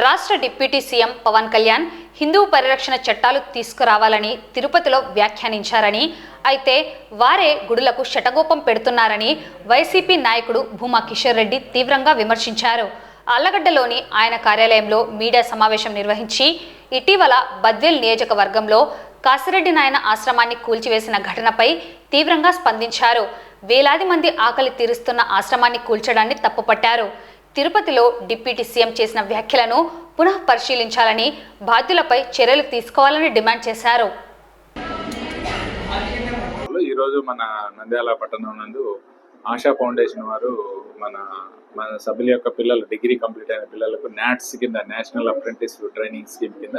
రాష్ట్ర deputy CM Pawan Kalyan Hindu పరిరక్షణ చట్టాలు తీసుకురావాలని తిరుపతిలో వ్యాఖ్యానించారని, అయితే వారే గుడులకు శటగోపం పెడుతున్నారని వైసీపీ నాయకుడు భూమా కిషోర్ రెడ్డి తీవ్రంగా విమర్శించారు. అల్లగడ్డలోని ఆయన కార్యాలయంలో మీడియా సమావేశం నిర్వహించి ఇటీవల బద్వేల్ నియోజకవర్గంలో కాసిరెడ్డి నాయన ఆశ్రమాన్ని కూల్చివేసిన ఘటనపై తీవ్రంగా స్పందించారు. వేలాది మంది ఆకలి తీరుస్తున్న ఆశ్రమాన్ని కూల్చడాన్ని తప్పుపట్టారు. తిరుపతిలో డిప్యూటీ సీఎం చేసిన వ్యాఖ్యలను పునః పరిశీలించాలని, బాధ్యులపై చర్యలు తీసుకోవాలని డిమాండ్ చేశారు. ఈరోజు మన నంద్యాల పట్టణం నందు ఆశా ఫౌండేషన్ వారు మన సభ్యుల యొక్క పిల్లలు, డిగ్రీ కంప్లీట్ అయిన పిల్లలకు నాట్స్ కింద, నేషనల్ అప్రెంటిస్ ట్రైనింగ్ స్కీమ్ కింద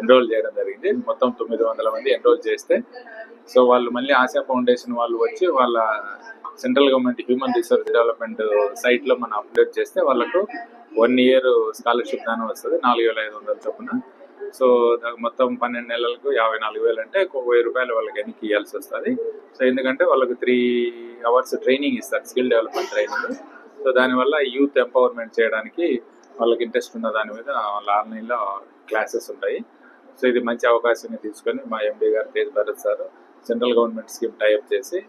ఎన్రోల్ చేయడం జరిగింది. మొత్తం 900 మంది ఎన్రోల్ చేస్తే, సో వాళ్ళు మళ్ళీ ఆశా ఫౌండేషన్ వాళ్ళు వచ్చి వాళ్ళ central government human resource development సైట్లో మనం అప్డేట్ చేస్తే వాళ్ళకు 1 ఇయర్ స్కాలర్షిప్ దానం వస్తుంది, 4500 చొప్పున. సో మొత్తం 12 నెలలకు 54,000 అంటే 1,000 రూపాయలు వాళ్ళకి వెనక్కి ఇవ్వాల్సి వస్తుంది. సో ఎందుకంటే వాళ్ళకు 3 అవర్స్ ట్రైనింగ్ ఇస్తారు, స్కిల్ డెవలప్మెంట్ ట్రైనింగ్. సో దానివల్ల యూత్ ఎంపవర్మెంట్ చేయడానికి వాళ్ళకి ఇంట్రెస్ట్ ఉన్న దాని మీద వాళ్ళ ఆన్లైన్లో క్లాసెస్ ఉంటాయి. సో ఇది మంచి అవకాశాన్ని తీసుకొని మా ఎండి గారు Tej Bharat sir central government scheme tie up చేసి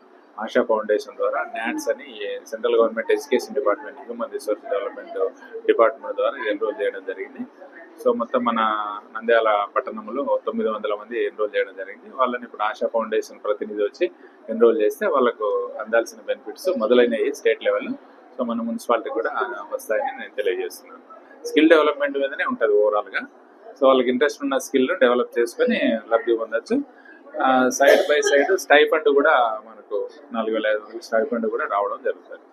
ఆశా ఫౌండేషన్ ద్వారా నాట్స్ అని central government education department, human resource development department ద్వారా ఎన్రోల్ చేయడం జరిగింది. సో మొత్తం మన నంద్యాల పట్టణంలో 900 మంది ఎన్రోల్ చేయడం జరిగింది. వాళ్ళని ఇప్పుడు ఆశా ఫౌండేషన్ ప్రతినిధి వచ్చి ఎన్రోల్ చేస్తే వాళ్ళకు అందాల్సిన బెనిఫిట్స్ మొదలైనవి స్టేట్ లెవెల్. సో మన మున్సిపాలిటీ కూడా వస్తాయని నేను తెలియజేస్తున్నాను. స్కిల్ డెవలప్మెంట్ మీదనే ఉంటుంది ఓవరాల్గా. సో వాళ్ళకి ఇంట్రెస్ట్ ఉన్న స్కిల్ డెవలప్ చేసుకొని లబ్ధి పొందొచ్చు. సైడ్ బై సైడ్ స్టైఫండ్ కూడా మనకు 4,500 స్టైఫండ్ కూడా రావడం జరుగుతుంది.